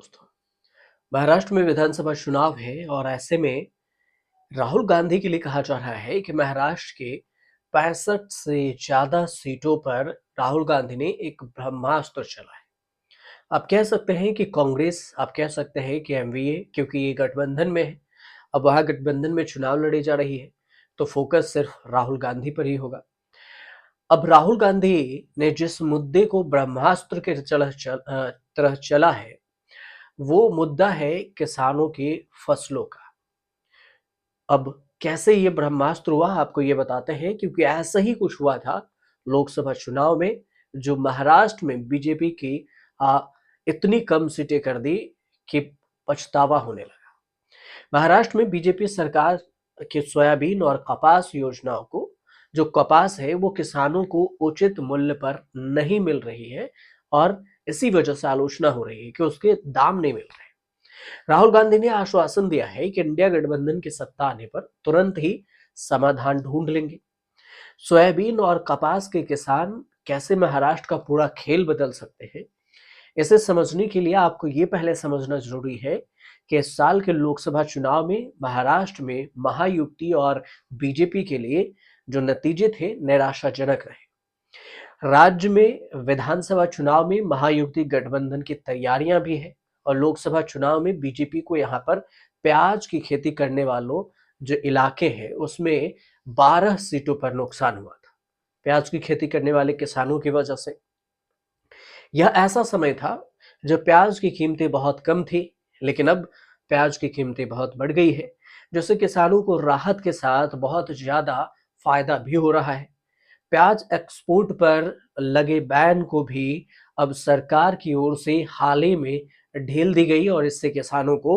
दोस्तों। महाराष्ट्र में विधानसभा चुनाव है और ऐसे में राहुल गांधी के लिए कहा जा रहा है कि महाराष्ट्र के 65 से ज्यादा सीटों पर राहुल गांधी ने एक ब्रह्मास्त्र चला है। आप कह सकते हैं कि कांग्रेस, आप कह सकते हैं कि एमवीए, क्योंकि ये गठबंधन में है। अब वहां गठबंधन में चुनाव लड़ी जा रही है तो फोकस सिर्फ राहुल गांधी पर ही होगा। अब राहुल गांधी ने जिस मुद्दे को ब्रह्मास्त्र के तरह चला है, वो मुद्दा है किसानों की फसलों का। अब कैसे ये ब्रह्मास्त्र हुआ आपको ये बताते हैं, क्योंकि ऐसा ही कुछ हुआ था लोकसभा चुनाव में, जो महाराष्ट्र में बीजेपी की आ, इतनी कम सीटें कर दी कि पछतावा होने लगा। महाराष्ट्र में बीजेपी सरकार के सोयाबीन और कपास योजनाओं को, जो कपास है वो किसानों को उचित मूल्य पर नहीं मिल रही है और इसी वजह से आलोचना हो रही है कि उसके दाम नहीं मिल रहे। राहुल गांधी ने आश्वासन दिया है कि इंडिया गठबंधन की सत्ता आने पर तुरंत ही समाधान ढूंढ लेंगे। सोयाबीन और कपास के किसान कैसे महाराष्ट्र का पूरा खेल बदल सकते हैं, इसे समझने के लिए आपको ये पहले समझना जरूरी है कि इस साल के लोकसभा चुनाव में महाराष्ट्र में महायुति और बीजेपी के लिए जो नतीजे थे निराशाजनक रहे। राज्य में विधानसभा चुनाव में महायुति गठबंधन की तैयारियां भी है और लोकसभा चुनाव में बीजेपी को यहां पर प्याज की खेती करने वालों जो इलाके हैं उसमें 12 सीटों पर नुकसान हुआ था, प्याज की खेती करने वाले किसानों की वजह से। यह ऐसा समय था जब प्याज की कीमतें बहुत कम थी, लेकिन अब प्याज की कीमतें बहुत बढ़ गई है, जिससे किसानों को राहत के साथ बहुत ज्यादा फायदा भी हो रहा है। प्याज एक्सपोर्ट पर लगे बैन को भी अब सरकार की ओर से हाल ही में ढील दी गई और इससे किसानों को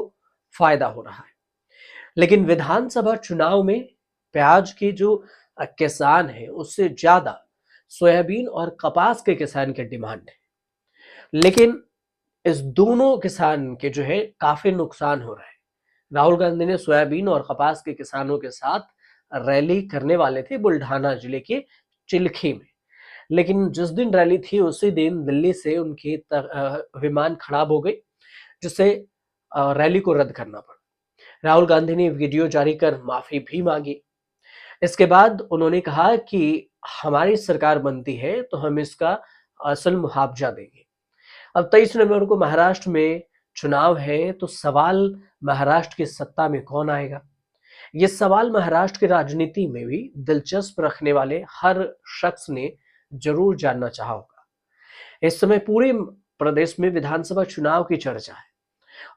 फायदा हो रहा है। लेकिन विधानसभा चुनाव में प्याज के जो किसान है उससे ज्यादा सोयाबीन और कपास के किसान की डिमांड है। लेकिन इस दोनों किसान के जो है काफी नुकसान हो रहा है। राहुल गांधी ने सोयाबीन और कपास के किसानों के साथ रैली करने वाले थे बुल्ढाना जिले के चिल्खी में, लेकिन जिस दिन रैली थी उसी दिन दिल्ली से उनकी विमान खराब हो गई, जिससे रैली को रद्द करना पड़ा। राहुल गांधी ने वीडियो जारी कर माफी भी मांगी। इसके बाद उन्होंने कहा कि हमारी सरकार बनती है तो हम इसका असल मुआवजा देंगे। अब 23 नवंबर को महाराष्ट्र में चुनाव है, तो सवाल महाराष्ट्र की सत्ता में कौन आएगा, ये सवाल महाराष्ट्र की राजनीति में भी दिलचस्प रखने वाले हर शख्स ने जरूर जानना चाहा होगा। इस समय पूरे प्रदेश में विधानसभा चुनाव की चर्चा है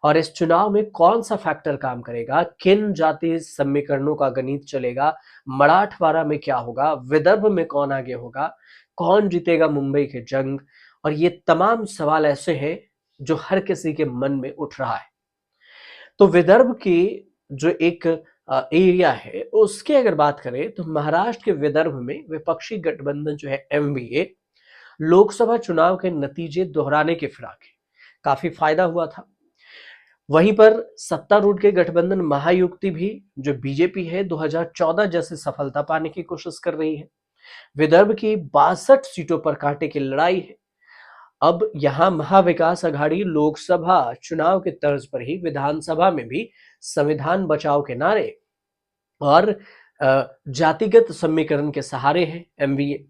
और इस चुनाव में कौन सा फैक्टर काम करेगा, किन जाति समीकरणों का गणित चलेगा, मराठवाड़ा में क्या होगा, विदर्भ में कौन आगे होगा, कौन जीतेगा मुंबई की जंग, और ये तमाम सवाल ऐसे हैं जो हर किसी के मन में उठ रहा है। तो विदर्भ की जो एक एरिया है उसकी अगर बात करें तो महाराष्ट्र के विदर्भ में विपक्षी गठबंधन जो है एमवीए लोकसभा चुनाव के नतीजे दोहराने के फिराक है, काफी फायदा हुआ था। वहीं पर सत्तारूढ़ के गठबंधन महायुति भी, जो बीजेपी है, 2014 जैसे सफलता पाने की कोशिश कर रही है। विदर्भ की 62 सीटों पर कांटे की लड़ाई है। अब यहां महाविकास अघाड़ी लोकसभा चुनाव के तर्ज पर ही विधानसभा में भी संविधान बचाओ के नारे और जातिगत समीकरण के सहारे हैं एमवीए।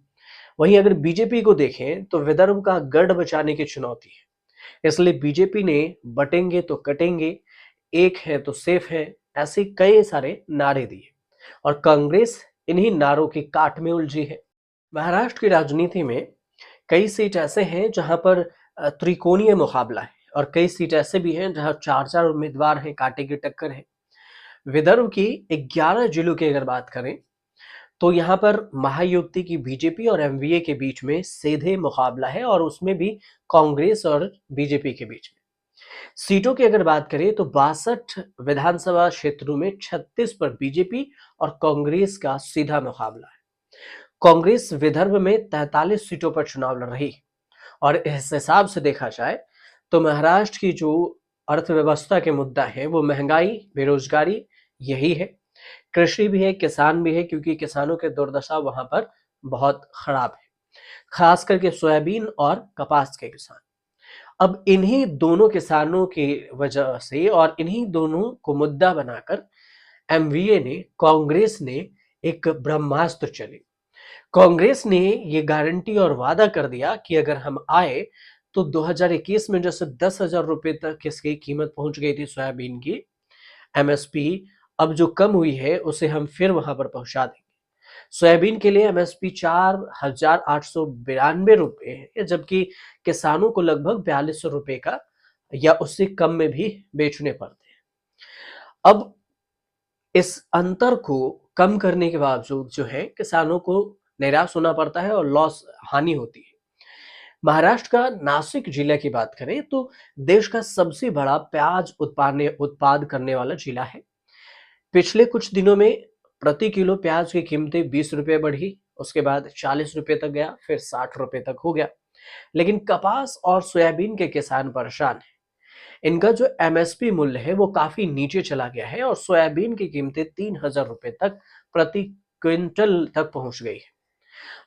वहीं अगर बीजेपी को देखें तो विदर्भ का गढ़ बचाने की चुनौती है, इसलिए बीजेपी ने बटेंगे तो कटेंगे, एक है तो सेफ है, ऐसे कई सारे नारे दिए और कांग्रेस इन्हीं नारों की काट में उलझी है। महाराष्ट्र की राजनीति में कई सीट ऐसे हैं जहां पर त्रिकोणीय मुकाबला है और कई सीट ऐसे भी हैं जहां चार चार उम्मीदवार हैं, कांटे की टक्कर है। विदर्भ की 11 जिलों की अगर बात करें तो यहां पर महायुति की बीजेपी और एमवीए के बीच में सीधे मुकाबला है और उसमें भी कांग्रेस और बीजेपी के बीच में। सीटों की अगर बात करें तो 62 विधानसभा क्षेत्रों में 36 पर बीजेपी और कांग्रेस का सीधा मुकाबला है। कांग्रेस विदर्भ में 43 सीटों पर चुनाव लड़ रही है और इस हिसाब से देखा जाए तो महाराष्ट्र की जो अर्थव्यवस्था के मुद्दा है वो महंगाई, बेरोजगारी यही है। कृषि भी है, किसान भी है, क्योंकि किसानों के दुर्दशा वहां पर बहुत खराब है, खास करके सोयाबीन और कपास के किसान। अब इन्हीं दोनों किसानों की वजह से और इन्हीं दोनों को मुद्दा बनाकर एमवीए ने, कांग्रेस ने एक ब्रह्मास्त्र चली। कांग्रेस ने ये गारंटी और वादा कर दिया कि अगर हम आए तो 2021 में जैसे 10,000 रुपए तक इसकी कीमत पहुंच गई थी सोयाबीन की एमएसपी, अब जो कम हुई है उसे हम फिर वहां पर पहुंचा देंगे। सोयाबीन के लिए एमएसपी 4,892 रुपए है, जबकि किसानों को लगभग 4200 रुपए का या उससे कम में भी बेचने पड़ते हैं। अब इस अंतर को कम करने के बावजूद जो है किसानों को निराश होना पड़ता है और लॉस हानि होती है। महाराष्ट्र का नासिक जिला की बात करें तो देश का सबसे बड़ा प्याज उत्पाद करने वाला जिला है। पिछले कुछ दिनों में प्रति किलो प्याज की कीमतें 20 रुपए बढ़ी, उसके बाद 40 रुपए तक गया, फिर 60 रुपए तक हो गया। लेकिन कपास और सोयाबीन के किसान परेशान हैं। इनका जो एमएसपी मूल्य है वो काफी नीचे चला गया है और सोयाबीन की कीमतें 3,000 रुपए तक प्रति क्विंटल तक पहुंच गई है।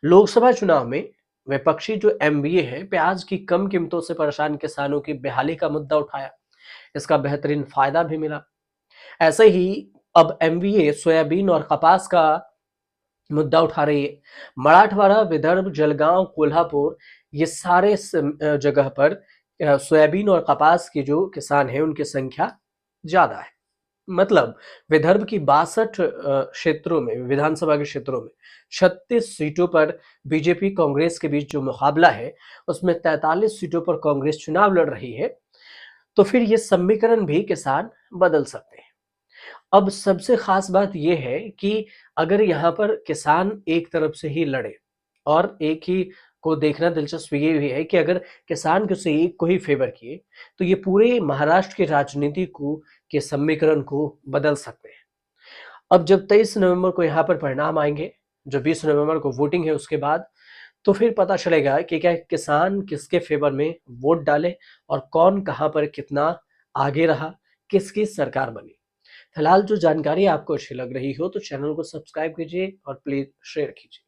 लोकसभा चुनाव में विपक्षी जो एमवीए है प्याज की कम कीमतों से परेशान किसानों की बहाली का मुद्दा उठाया। इसका बेहतरीन फायदा भी मिला। ऐसे ही अब एमवीए सोयाबीन और कपास का मुद्दा उठा रही है। मराठवाड़ा, विदर्भ, जलगांव, कोल्हापुर ये सारे जगह पर सोयाबीन और कपास के जो किसान हैं उनकी संख्या ज्यादा है। मतलब विदर्भ की 62 क्षेत्रों में, विधानसभा के क्षेत्रों में 36 सीटों पर बीजेपी कांग्रेस के बीच जो मुकाबला है उसमें 43 सीटों पर कांग्रेस चुनाव लड़ रही है। तो फिर ये समीकरण भी किसान बदल सकते हैं। अब सबसे खास बात यह है कि अगर यहाँ पर किसान एक तरफ से ही लड़े और एक ही को देखना दिलचस्प ये भी है कि अगर किसान किसी एक को ही फेवर किए तो ये पूरे महाराष्ट्र की राजनीति को के समीकरण को बदल सकते हैं। अब जब 23 नवंबर को यहाँ पर परिणाम आएंगे, जो 20 नवंबर को वोटिंग है उसके बाद, तो फिर पता चलेगा कि क्या किसान किसके फेवर में वोट डाले और कौन कहाँ पर कितना आगे रहा, किसकी सरकार बनी। फिलहाल जो जानकारी आपको अच्छी लग रही हो तो चैनल को सब्सक्राइब कीजिए और प्लीज शेयर कीजिए।